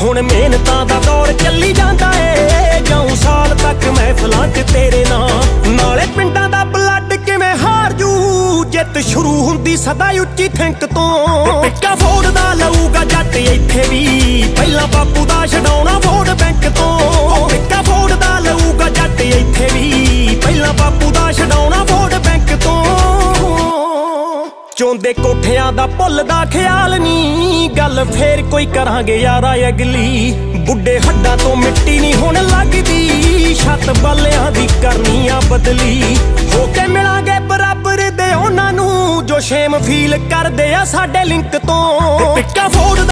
ਹੁਣ ਮਿਹਨਤਾਂ ਦਾ ਦੌਰ ਚੱਲੀ ਜਾਂਦਾ ਏ, ਜਾਊਂ ਸਾਲ ਤੱਕ ਮਹਿਫਲਾਂ 'ਚ ਤੇਰੇ ਨਾਲੇ ਪਿੰਡਾਂ ਦਾ ਬਲੱਡ ਕਿਵੇਂ ਹਾਰ ਜੂ, ਜਿੱਤ ਸ਼ੁਰੂ ਹੁੰਦੀ ਸਦਾ ਉੱਚੀ ਥਿੰਕ ਤੋਂ। ਪਿੱਕਾ ਫੋੜਦਾ ਲਊਗਾ ਜੱਟ ਇੱਥੇ ਵੀ, ਪਹਿਲਾਂ ਬਾਪੂ ਦਾ ਛਡਾਉਣਾ ਵੋਟ ਬੈਂਕ ਤੋਂ। ਪਿੱਕਾ ਫੋੜਦਾ ਲਊਗਾ ਜੱਟ ਇੱਥੇ ਵੀ, ਪਹਿਲਾਂ ਬਾਪੂ ਦਾ ਛਡਾਉਣਾ ਵੋਟ ਬੈਂਕ ਤੋਂ। ਚੋਂਦੇ ਕੋਠਿਆਂ ਦਾ ਭੁੱਲਦਾ ਖਿਆਲ ਨੀ, ਗੱਲ ਫੇਰ ਕੋਈ ਕਰਾਂਗੇ ਯਾਰਾ ਅਗਲੀ। ਬੁੱਢੇ ਹੱਡਾਂ ਤੋਂ ਮਿੱਟੀ ਨਹੀਂ ਹੁਣ ਲੱਗਦੀ, ਛੱਤ ਬਾਲਿਆਂ ਦੀ ਕਰਨੀ ਆ ਬਦਲੀ। ਹੋ ਕੇ ਮਿਲਾਂਗੇ ਬਰਾਬਰ ਦੇ ਉਹਨਾਂ ਨੂੰ, ਜੋ ਸ਼ੇਮ ਫੀਲ ਕਰਦੇ ਆ ਸਾਡੇ ਲਿੰਕ ਤੋਂ। ਪਿੱਕਾ ਫੋੜਦਾ